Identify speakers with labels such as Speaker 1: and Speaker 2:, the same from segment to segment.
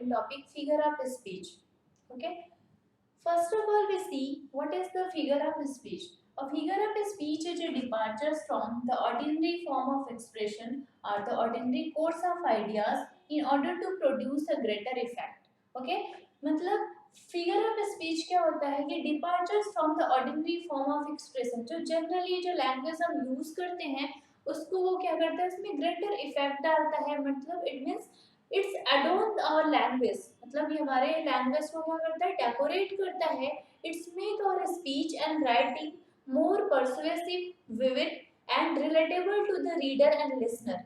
Speaker 1: important topic, figure of speech. Okay. First of all, we see what is the figure of speech. A figure of speech is a departure from the ordinary form of expression or the ordinary course of ideas in order to produce a greater effect. Okay, मतलब figure of speech क्या होता है कि departures from the ordinary form of expression, जो generally जो language हम use करते हैं उसको वो क्या करता है, उसमें ग्रेटर इफेक्ट डालता है, मतलब it means it's adorn our language, मतलब ये हमारे लैंग्वेज को क्या करता है, डेकोरेट करता है। It's make our speech and writing more persuasive, vivid and relatable to the reader and listener.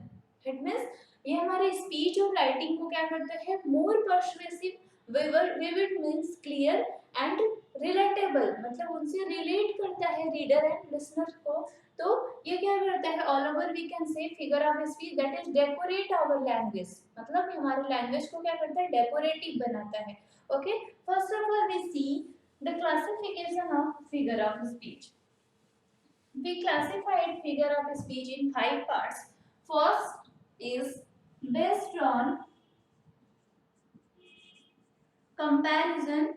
Speaker 1: It means ये हमारे स्पीच और राइटिंग को क्या करता है, more persuasive, vivid means clear and relatable, मतलब उनसे रिलेट करता है रीडर एंड लिसनर को। तो ये क्या करता है, all over we can say figure of speech that is decorate our language, मतलब हमारे लैंग्वेज को क्या करता है, डेकोरेटिव बनाता है। Okay, first of all we see the classification of figure of speech. We classified figure of speech in 5 parts. First is based on comparison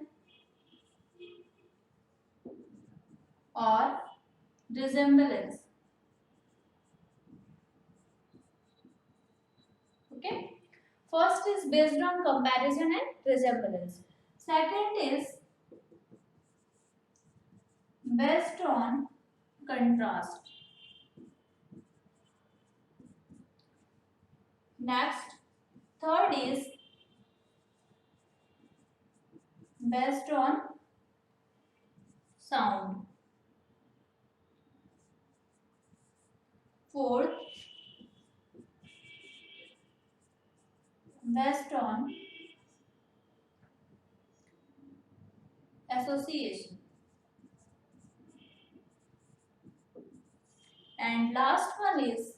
Speaker 1: or resemblance. Okay, first is based on comparison and resemblance. Second is based on contrast. Next, third is based on sound. Fourth, based on association. And last one is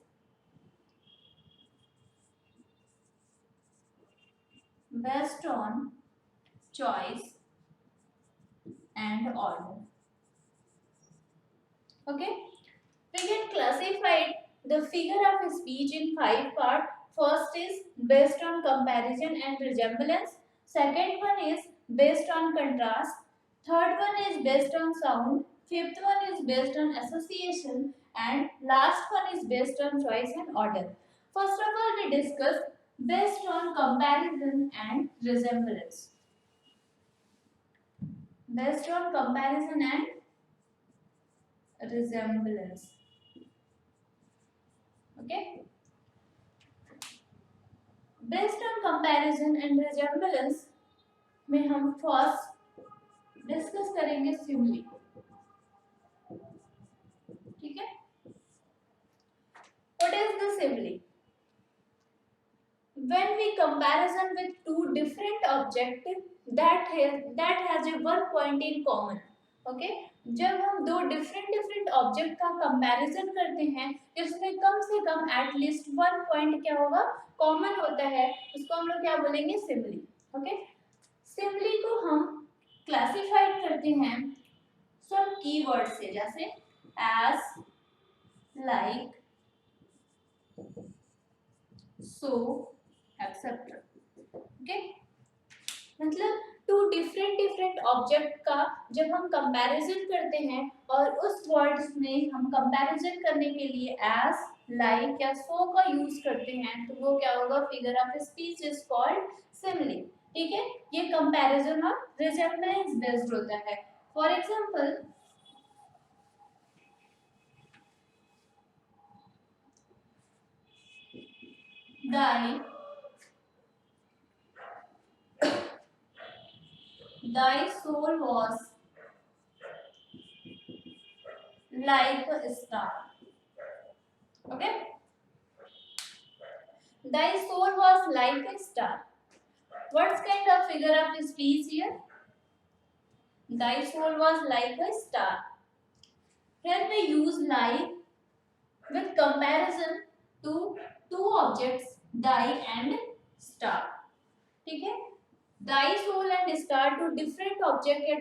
Speaker 1: based on choice and order. Okay, we can classify the figure of speech in 5 parts. First is based on comparison and resemblance. Second one is based on contrast. Third one is based on sound. Fifth one is based on association. And last one is based on choice and order. First of all, we discuss based on comparison and resemblance. Based on comparison and resemblance. Okay. Based on comparison and resemblance में हम first discuss करेंगे simile. ठीक है, what is the simile? When we comparison with two different objects that has a one point in common. Okay, जब हम दो different object का comparison करते हैं जिसमें कम से कम एटलीस्ट वन पॉइंट क्या होगा, कॉमन होता है, उसको हम लोग क्या बोलेंगे, सिमिली। ओके, सिमिली को हम क्लासिफाइड करते हैं सब कीवर्ड से, जैसे एज, लाइक, सो, एक्सेट्रा। ओके, मतलब टू डिफरेंट ऑब्जेक्ट का जब हम कंपैरिजन करते हैं और उस वर्ड्स में हम कंपैरिजन करने के लिए एज, लाइक या सो का यूज करते हैं, तो वो क्या होगा, figure of speech is called simile. ठीक है, ये कंपैरिजन और रिजेम्बलेंस बेस्ड होता है। For example, thy soul was like a star. Okay, thy soul was like a star. What kind of figure of speech here? Thy soul was like a star. Here we use like with comparison to two objects, thy and star. ठीक है, thy soul and star two different object या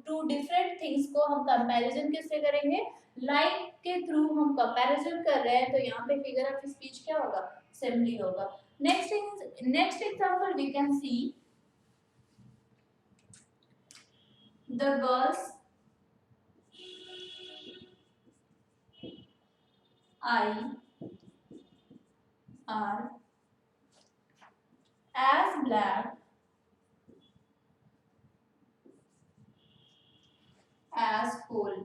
Speaker 1: two different things को हम comparison किससे करेंगे, like के through हम comparison कर रहे हैं, तो यहाँ पे फिगर ऑफ स्पीच क्या होगा, सिमिली होगा। Next example we can see The girls I are as black as coal.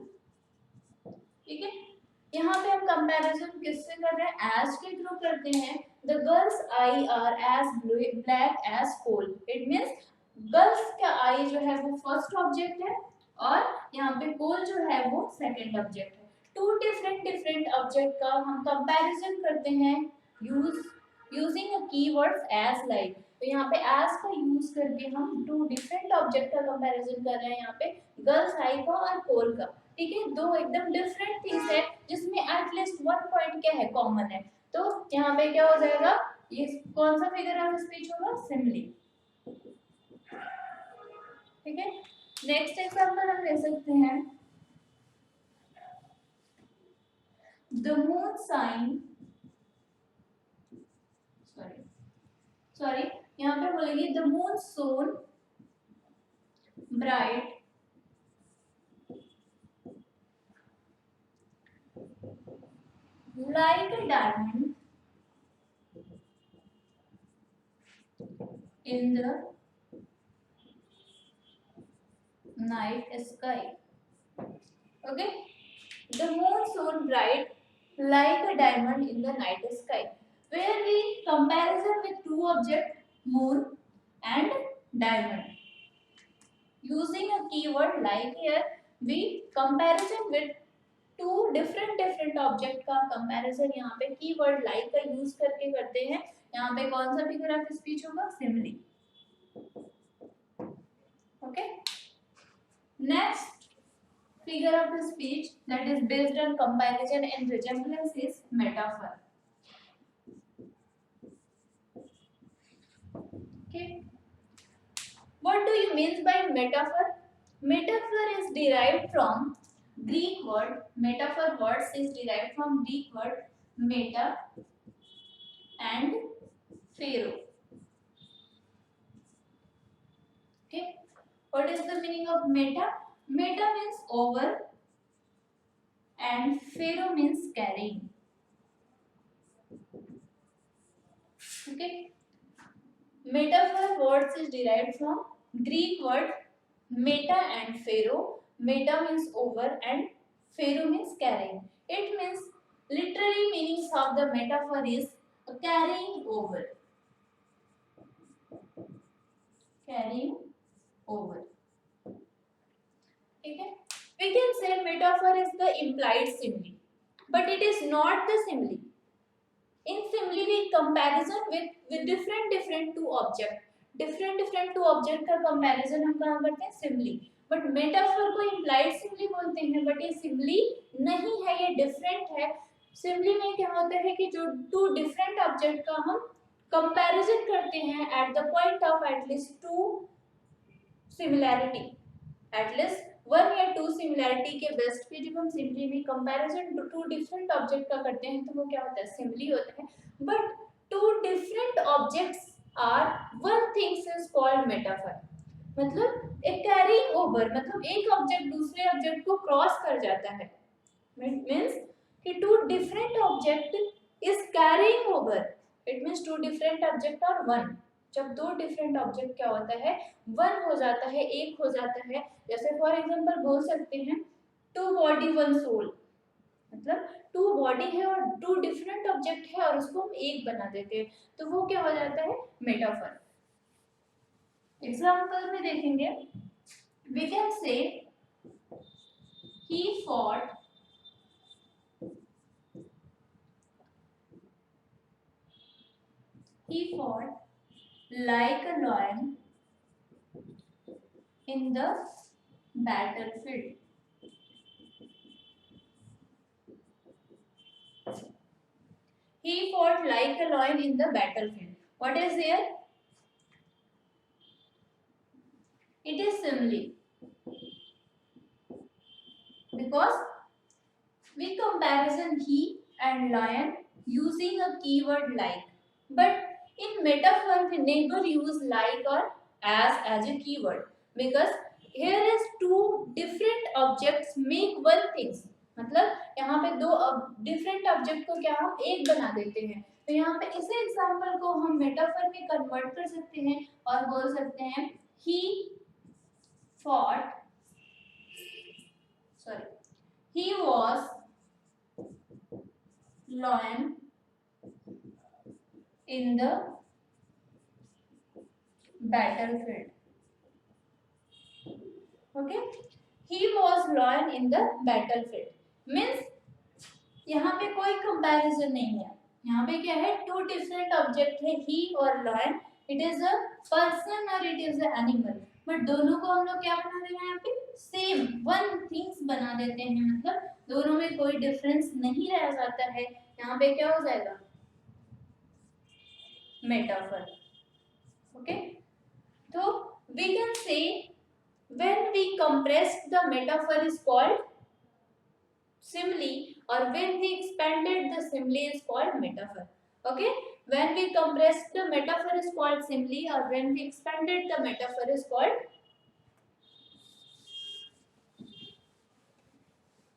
Speaker 1: ठीक है, यहाँ पे हम कंपैरिजन किससे कर रहे हैं, एज के थ्रू करते हैं. The girls eye are as black as coal. It means girls का आई जो है वो फर्स्ट ऑब्जेक्ट है और यहाँ पे कोल जो है वो सेकंड ऑब्जेक्ट है. टू डिफरेंट डिफरेंट ऑब्जेक्ट का हम कंपैरिजन करते हैं using a keywords as like. तो यहाँ पे एज का यूज करके हम टू डिफरेंट ऑब्जेक्ट का कंपैरिजन कर रहे हैं. यहाँ पे गर्ल्स आई का और कोल का. ठीक है, दो एकदम डिफरेंट थिंग्स है जिसमें एटलीस्ट वन पॉइंट क्या है, कॉमन है. तो यहाँ पे क्या हो जाएगा, ये कौन सा फिगर ऑफ स्पीच होगा, सिमिली. ठीक है, नेक्स्ट एग्जांपल हम ले सकते हैं. द मून साइन सॉरी यहाँ पे बोलेंगे the moon shone bright like a diamond in the night sky. Okay, the moon shone bright like a diamond in the night sky. Where we comparison with two objects, moon and diamond. Using a keyword like here, we comparison with two different object का comparison यहाँ पे keyword like का use करके करते हैं. यहाँ पे कौन सा फिगर ऑफ स्पीच होगा, simile. Okay, next figure of speech that is based on comparison and resemblance is metaphor. Okay, what do you mean by metaphor? Metaphor is derived from Greek word. Metaphor words is derived from Greek word meta and phero. Okay, what is the meaning of meta? Meta means over and phero means carrying. Okay, metaphor words is derived from Greek word meta and phero. Meta means over and phero means carrying. It means literally meanings of the metaphor is carrying over. Carrying over. Okay, we can say metaphor is the implied simile, but it is not the simile. In simile we comparison with different two object. different two object का comparison हम कहाँ करते हैं, simile. But metaphor को implied simile बोलते हैं, but ये simile नहीं है, ये डिफरेंट है. सिमिली में क्या होता है कि जो टू डिफरेंट ऑब्जेक्ट का हम कंपैरिजन करते हैं at the point of at least to similarity, at least one या टू सिमिलैरिटी के बेस्ट पे जब हम सिमिली में कंपैरिजन टू डिफरेंट ऑब्जेक्ट का करते हैं तो वो क्या होता है, सिमिली होता है. But two different objects are one things is called metaphor. मतलब एक कैरिंग ओवर, मतलब एक ऑब्जेक्ट दूसरे ऑब्जेक्ट को क्रॉस कर जाता है. मींस कि two different object is carrying over. It means two different object are one. जब दो डिफरेंट ऑब्जेक्ट क्या होता है, वन हो जाता है, एक हो जाता है. जैसे फॉर एग्जांपल बोल सकते हैं टू बॉडी वन सोल. मतलब टू बॉडी है और टू डिफरेंट ऑब्जेक्ट है और उसको हम एक बना देते हैं, तो वो क्या हो जाता है, मेटाफर. एग्जाम्पल में देखेंगे, we can say he fought like a lion in the battlefield. He fought like a lion in the battlefield. What is here? It is simile, because we comparison he and lion using a keyword like, but in metaphor we never use like or as a keyword, because here is two different objects make one things, मतलब यहाँ पे दो different object को क्या हम एक बना देते हैं। तो यहाँ पे इस एग्जांपल को हम मेटाफर में कन्वर्ट कर सकते हैं और बोल सकते हैं he fought, sorry, he was lion in the battlefield. Okay, he was lion in the battlefield means यहाँ पे कोई कंपैरिजन नहीं है, यहाँ पे क्या है, टू डिफरेंट ऑब्जेक्ट है ही और lion, it is a person और it is a animal, but दोनों को हम लोग क्या बना देंगे यहाँ पे, सेम वन थिंग्स बना देते हैं, मतलब दोनों में कोई डिफरेंस नहीं रह जाता है, यहाँ पे क्या हो जाएगा, मेटाफर। ओके, तो we can say when we compress the metaphor is called simile, or when we expanded the simile is called metaphor. Okay, when we compressed the metaphor is called simile, or when we expanded the metaphor is called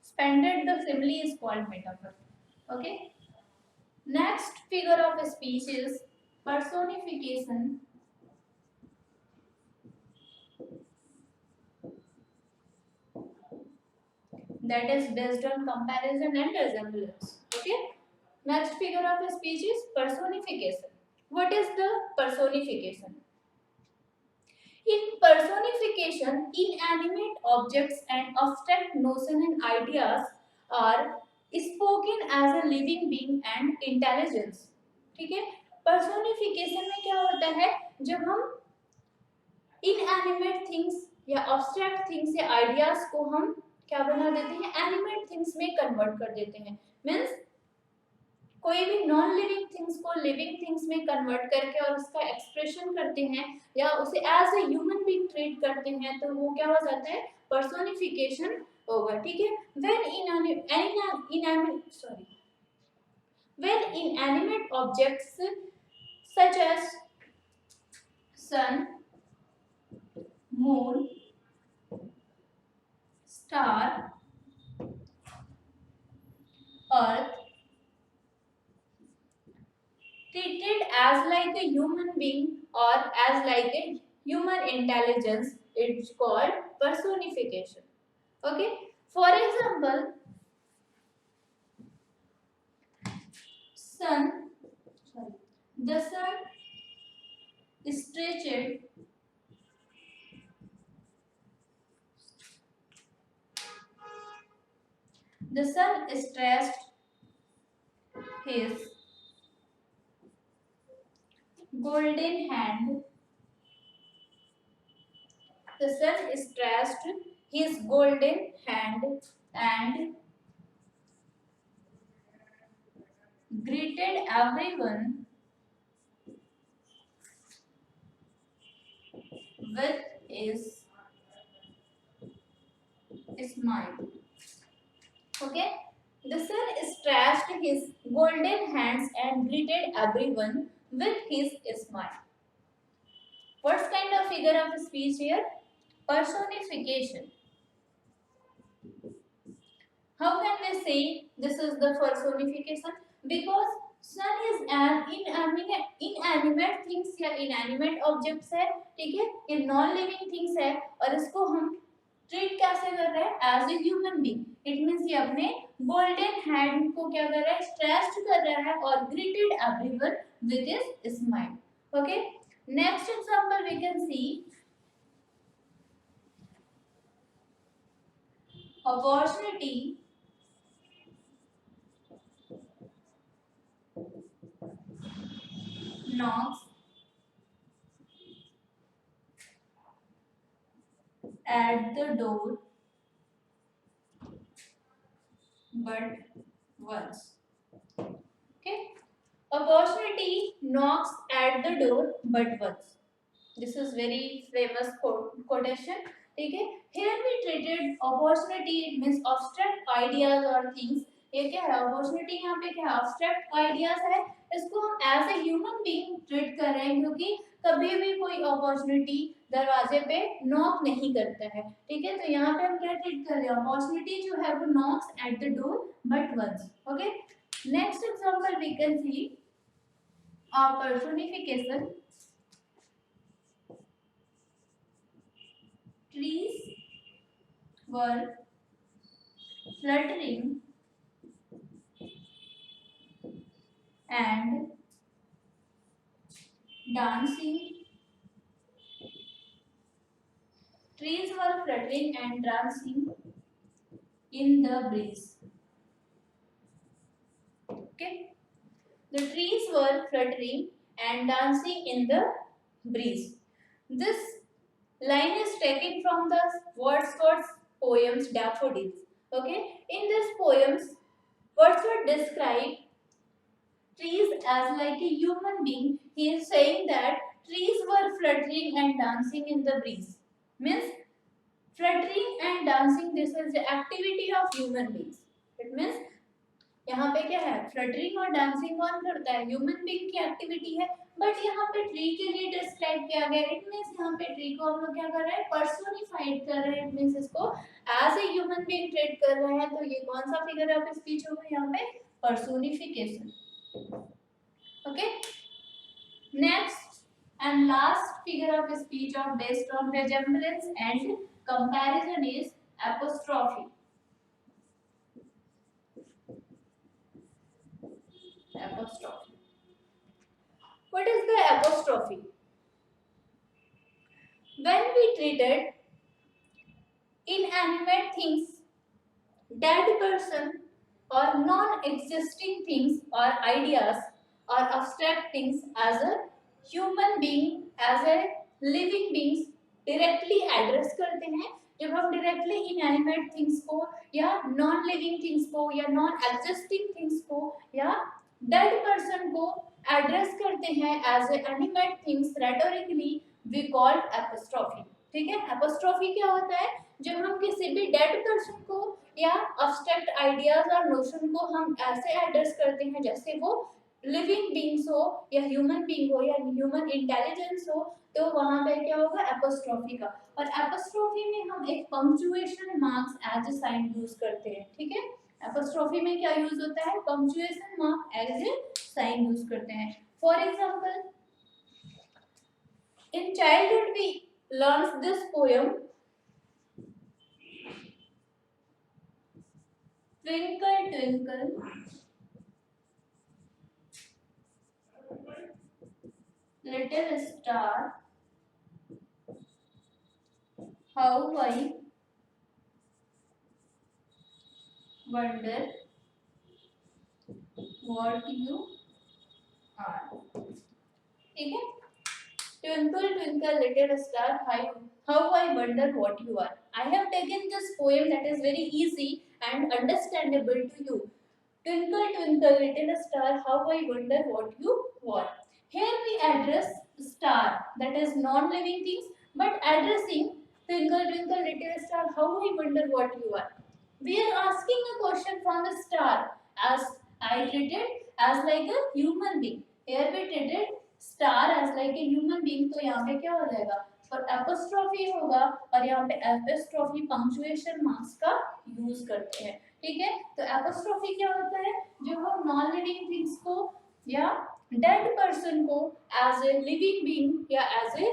Speaker 1: expanded the simile is called metaphor. Okay, next figure of speech is personification, that is based on comparison and resemblance. Okay, next figure of speech is personification. What is the personification? In personification, inanimate objects and abstract notions and ideas are spoken as a living being and intelligence. ठीक है, personification में क्या होता है, जब हम inanimate things या abstract things या ideas को हम क्या बना देते हैं, एनिमेट थिंग्स में कन्वर्ट कर देते हैं, मीन्स कोई भी नॉन लिविंग थिंग्स को लिविंग थिंग्स में कन्वर्ट करके और उसका एक्सप्रेशन करते हैं या उसे as a human being treat करते हैं, तो वो क्या हो जाता है, पर्सोनिफिकेशन होगा। ठीक है, when inanimate objects such as sun, moon, star, earth treated as like a human being or as like a human intelligence, it's called personification. Okay, for example, sun, sorry, the sun stretched the sun stretched his golden hand, the sun stretched his golden hand and greeted everyone with his smile. Okay, the sun stretched his golden hands and greeted everyone with his smile. What kind of figure of speech here? Personification. How can we say this is the personification? Because sun is an inanimate things या inanimate objects है, ठीक है, ये non living things है और इसको हम treat कैसे कर रहे हैं, as a human being, it means ये अपने गोल्डन हैंड को क्या कर रहा है, स्ट्रेच्ड कर रहा है और greeted everyone with his smile. Okay, next example we can see opportunity knocks at the door but once. Okay, opportunity knocks at the door but once. This is very famous quotation. ठीक है, here we treated opportunity, it means abstract ideas or things. ये क्या है, opportunity यहाँ पे क्या abstract ideas है, इसको हम as a human being treat कर रहे हैं क्योंकि कभी भी कोई अपॉर्चुनिटी दरवाजे पे नॉक नहीं करता है, ठीक है। तो यहाँ पे हम क्या ट्रीट कर रहे हैं, अपॉर्चुनिटी जो है वो knocks at the door but once, okay. Next example we can see personification. Trees were fluttering and dancing. Trees were fluttering and dancing in the breeze. Okay. The trees were fluttering and dancing in the breeze. This line is taken from the Wordsworth's poems Daffodils. Okay. In this poems, Wordsworth described trees as like a human being. He is saying that trees were fluttering and dancing in the breeze. Means fluttering and dancing, this is the activity of human beings. It means यहाँ पे क्या है, fluttering और dancing कौन करता है, human being की activity है। बट यहाँ पे ट्री के लिए डिस्क्राइब किया गया, इट मींस यहाँ पे ट्री को हम लोग क्या कर रहे हैं, पर्सोनिफाइड कर रहे हैं। इट मींस इसको as a human being treat कर रहे हैं। तो ये कौन सा फिगर ऑफ स्पीच होगा यहाँ पे, personification, okay. Next and last figure of speech of based on resemblance and comparison is apostrophe. Apostrophe. What is the apostrophe? When we treated inanimate things, dead person or non-existing things or ideas or abstract things as a human being, as a living beings directly address करते हैं। जब हम directly inanimate things को या non-living things को या non-existing things को या dead person को address करते हैं as a animate things, rhetorically we call apostrophe, ठीक है। apostrophe क्या होता है, जब हम किसी भी डेड पर्सन को या अब्स्ट्रैक्ट आइडियाज और नोशन को हम ऐसे एड्रेस करते हैं जैसे वो लिविंग बीइंग्स हो या ह्यूमन बीइंग हो या ह्यूमन इंटेलिजेंस हो, तो वहां पे क्या होगा, एपोस्ट्रोफी का। और एपोस्ट्रोफी में हम एक punctuation marks as a sign use करते हैं, ठीक है। एपोस्ट्रोफी में क्या यूज होता है, punctuation mark as a sign use करते हैं। For example, in childhood we learns this poem, twinkle twinkle little star, how I wonder what you are, ठीक है। Twinkle twinkle little star, how I wonder what you are. I have taken this poem that is very easy and understandable to you. Twinkle twinkle little star, how I wonder what you are. Here we address star, that is non-living things, but addressing twinkle twinkle little star, how I wonder what you are. We are asking a question from the star, as I treated as like a human being. Here we treated star as like a human being, तो यहाँ पे क्या हो जाएगा, और apostrophe होगा, और यहाँ पे एपोस्ट्रोफी पंक्चुएशन मार्क्स का यूज करते हैं, ठीक है। तो एपोस्ट्रोफी क्या होता है, जब हम नॉन लिविंग थिंग्स को या डेड पर्सन को एज ए लिविंग बीइंग या as a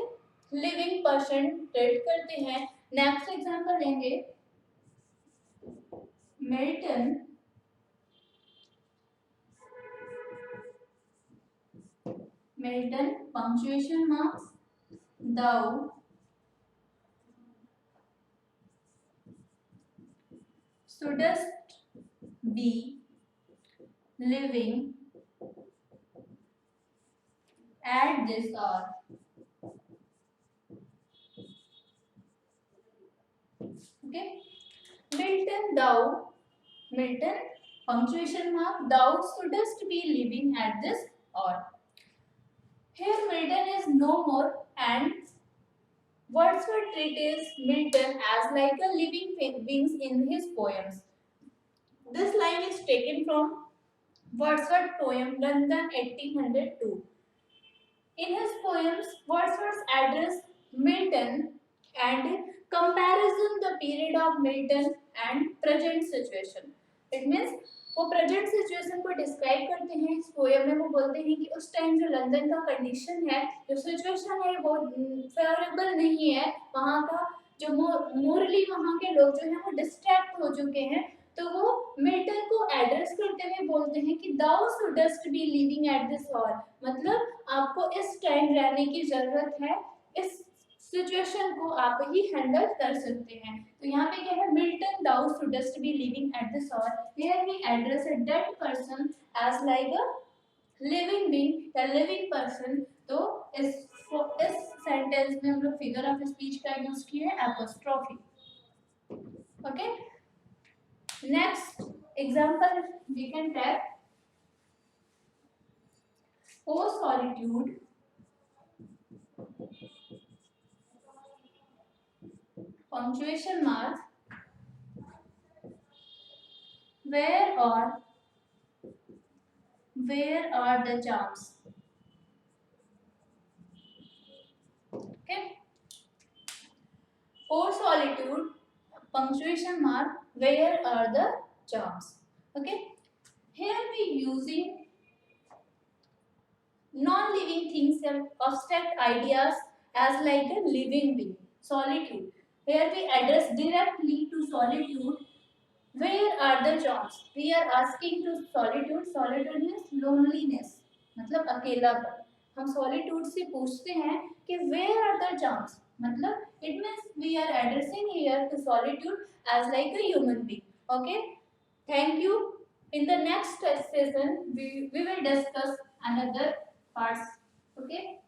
Speaker 1: living person treat करते हैं। नेक्स्ट एग्जांपल लेंगे, Milton punctuation marks, thou shouldst be living at this hour. Okay. Milton punctuation mark, thou shouldst be living at this hour. Here Milton is no more, and Wordsworth treats Milton as like a living beings in his poems. This line is taken from Wordsworth poem London 1802. In his poems, Wordsworth addressed Milton and comparison the period of Milton and present situation. It means वो present situation को describe करते हैं इस poem में। वो बोलते हैं कि उस टाइम जो लंदन का कंडीशन है, जो सिचुएशन है, वो फेवरेबल नहीं है। वहाँ का जो मोरली वहाँ के लोग जो हैं वो डिस्ट्रैक्ट हो चुके हैं। तो वो मिल्टन को एड्रेस करते हुए बोलते हैं कि thou shouldst be living at this hour, मतलब आपको इस टाइम रहने की जरूरत है, इस सिचुएशन को आप ही हैंडल कर सकते हैं। तो यहाँ पे क्या है, Milton thou shouldst be living at this hour, here we address a dead person as like a living being या लिविंग पर्सन। तो इस सेंटेंस में हम लोग फिगर ऑफ स्पीच का यूज किए हैं apostrophe. Okay, next example we can take O solitude, punctuation mark, where are the charms? Okay, O solitude, punctuation mark, where are the charms? Okay, here we using non-living things and abstract ideas as like a living being. Solitude, here we address directly to solitude. Where are the charms? We are asking to solitude. Solitude means loneliness, मतलब अकेलापन। हम solitude से पूछते हैं कि where are the charms, मतलब it means we are addressing here to solitude as like a human being. Okay, thank you. In the next session we will discuss another parts. Okay.